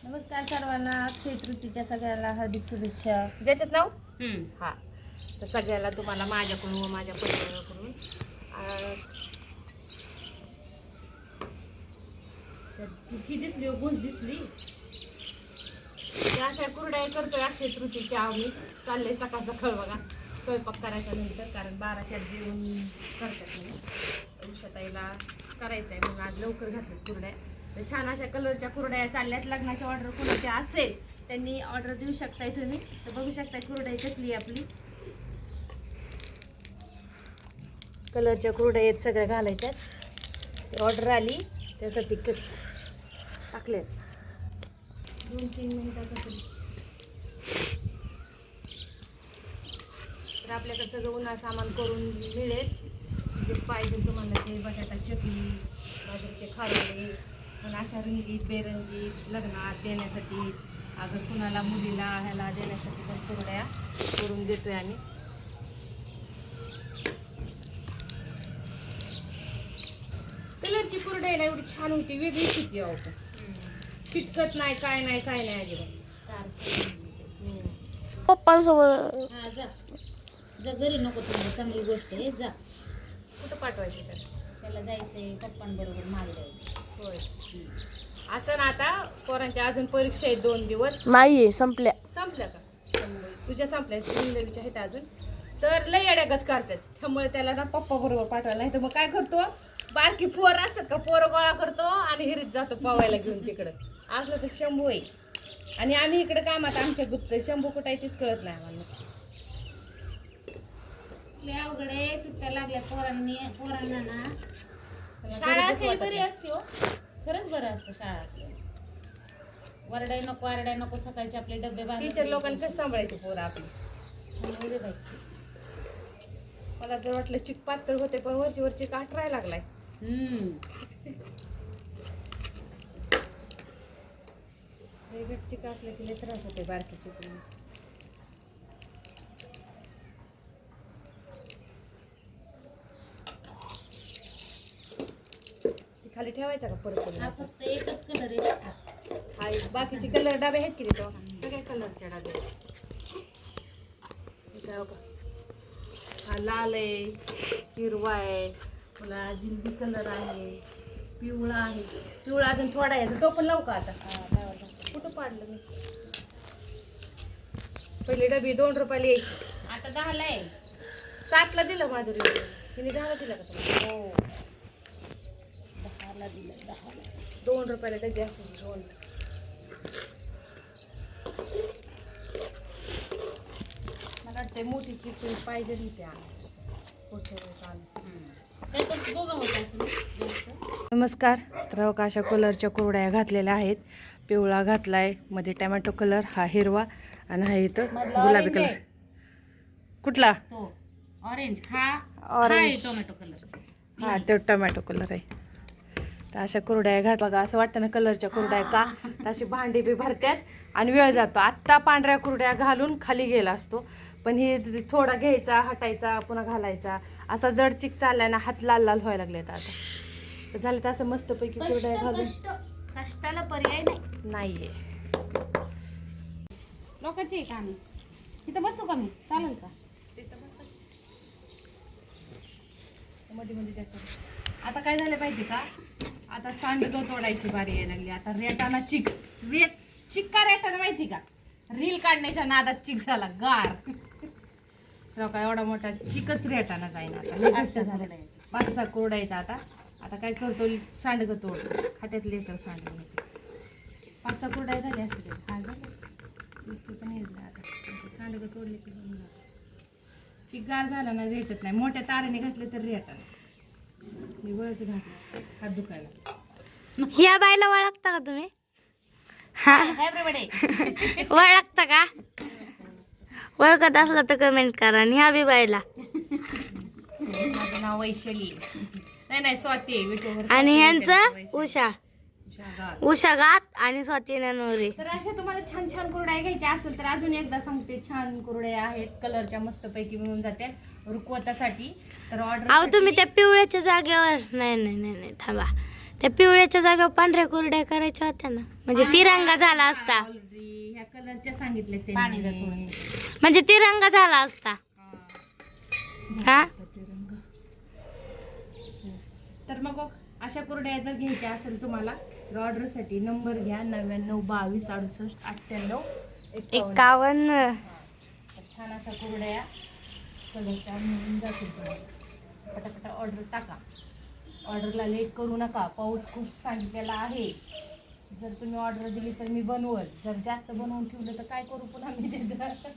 नमस्कार सर्वांना, अक्षय तृतीच्या सगळ्यांना हार्दिक शुभेच्छा देतात ना. हा, तर सगळ्याला तुम्हाला माझ्याकडून व माझ्या परिवाराकडून ही दिसली गुंज दिसली. अशा कुरड्या करतोय अक्षय तृतीच्या. आम्ही चालले सकाळ सकाळ बघा स्वयंपाक करायचा नंतर, कारण 12च्या जेवण करतात नाही. उषाताईला करायचं आहे म्हणून आज लवकर घातलं कुरड्या. तर छान अशा कलरच्या कुरड्या चालल्यात. लग्नाची ऑर्डर कोणाची असेल त्यांनी ऑर्डर देऊ शकताय तुम्ही. तर बघू शकताय कुरड्या कसली आपली कलरच्या कुरड्या आहेत सगळ्या घालायच्यात. ऑर्डर आली त्यासाठी टाकले 2-3 मिनिटासाठी. तर आपल्याकडे सगळं उन्हाळ सामान करून मिळेल जे पाहिजे तुम्हाला. ते बटाटा चकली, बाजरीचे खारवडे, पण अशा रंगीत बेरंगीत लग्नात देण्यासाठी, अगर कुणाला मुलीला ह्याला देण्यासाठी पण कुरड्या करून देतोय आम्ही. कलरची कुरड्या आहे ना एवढी छान होती, वेगळीच होती. अहो चिटकत नाही, काय नाही अजिबात. पप्पांसोबत जा घरी नको, तुम्ही चांगली गोष्ट आहे. जा कुठं पाठवायचं त्याला जायचंय पप्पांबरोबर मागे. होय असं ना. आता पोरांच्या अजून परीक्षा आहेत 2 दिवस. नाही संपल्या का तुझ्या संपल्या इंग्लिशच्या आहेत अजून. तर लय अड्यागत करतात, त्यामुळे त्याला ना पप्पा बरोबर पाठवायला. नाही तर मग काय करतो, बारकी पोर असतात का पोरं गोळा करतो आणि हिरीत जातो पवायला घेऊन. तिकडं असलं तर शंभू आहे आणि आम्ही इकडे कामात आमच्या गुप्त. शंभू कुठं आहे तीच कळत नाही आम्हाला. अवघडे सुट्ट्या लागल्या पोरांना ना. शाळा असेल बरी असते हो, खरंच बरं असतं शाळा असते. वरडाय नको सकाळचे आपले डबे बांधून. टीचर लोकांना कसं सांभाळायचे पोरं आपली. मला तर वाटलं चिक पातळ होते, पण वरची काठरायला लागलाय. चिक असले की लय त्रास होते बारकी चिक. खाली ठेवायचा का परत? फक्त एकच कलर आहे. बाकीचे कलर डबे आहेत की तो सगळे कलरचे डबे. हा लाल आहे, हिरवा आहे, पुन्हा जिंदी कलर आहे, पिवळा आहे. पिवळा अजून थोडा आहे. टोपण लावू का आता? कुठं पाडलं मी? पहिली डबी 2 रुपयाला यायची, आता 10ला आहे. 7ला दिलं माझं. तिने 10ला दिलं का तुम्हाला? हो 10ला दिलं. 2 रुपयाला डबी असते. 2 मला वाटते मोठी चिकली पाहिजे इथे. त्याच्याच बोगा होता असं. नमस्कार. तर अशा कलरच्या कुरड्या घातलेल्या आहेत. पिवळा घातलाय, मध्ये टोमॅटो कलर, हा हिरवा आणि हा इथं गुलाबी कलर. कुठला? तो ऑरेंज. हा ऑरेंज. Tomato colour. हा तो टोमॅटो कलर आहे. तर अशा कुरड्या घात बघा. असं वाटतं ना कलरच्या कुरड्या का, तर अशी भांडी बी भरतात आणि वेळ जातो. आत्ता पांढऱ्या कुरड्या घालून खाली गेला असतो, पण हे थोडा घ्यायचा, हटायचा, पुन्हा घालायचा. असा जड चिक चाललाय ना, हात लाल लाल व्हायला लागले आता. तर झालं तर असं मस्तपैकी कुरड्या घालून. कष्टाला पर्याय नाहीये. लोकांची आहे का आम्ही तिथं बसू का? मी चालेल का? मध्ये आता काय झालं माहिती का, आता सांडगं तोडायची बारी यायला लागली. आता रेटाना चिक का रेटाना माहिती का, रील काढण्याच्या नादात चिक झाला गार. तर काय एवढा मोठा चिकच रेटाना जाईना. आता झालं 5-6 कोरडायचा. आता काय करतो, सांडगं तोडतो. खात्यात लेकर सांडगं 5-6 कोरडाय झाली असते. हा झालं दिसतो पण येईल. आता सांडगं तोडले की चिक गार झाला ना रेटत नाही. मोठ्या तारेने घातले तर रेटा. मी वळच घातलं हात दुखायला. ह्या बायला ओळखता का तुम्ही? ओळखता का? ओळखत असला तर कमेंट करा. आणि ह्या बी बायला. माझं नाव वैशाली. नाही स्वाती आहे. आणि ह्यांचं उषा गात आणि स्वाती ननवरे. तर अशा तुम्हाला छान छान कुरड्या घ्यायच्या असेल तर अजून एकदा सांगते, छान कुरड्या आहेत कलरच्या मस्तपैकी मिळून जाते रुकवतासाठी. तर ऑर्डर अहो तुम्ही त्या पिवळ्याच्या जागेवर नाही थांबा, त्या पिवळ्याच्या जागेवर पांढऱ्या कुरड्या करायच्या होत्या ना. म्हणजे तिरंगा झाला असता. ऑलरेडी ह्या कलरच्या सांगितले ते पाणी जर थोडंसं. म्हणजे तिरंगा झाला असता. हा तिरंगा. तर मग अशा कुरड्या जर घ्यायच्या असेल तुम्हाला तर ऑर्डरसाठी नंबर घ्या 99 22 68 98 51. 51. छान अशा कुरड्या कलरच्या मिळून जातील तुम्हाला. पटापटा ऑर्डर टाका. ऑर्डरला लेट करू नका. पाऊस खूप सांगितलेला आहे. जर तुम्ही ऑर्डर दिली तर मी बनवल. जर जास्त बनवून ठेवलं तर काय करू पुन्हा मी त्याचं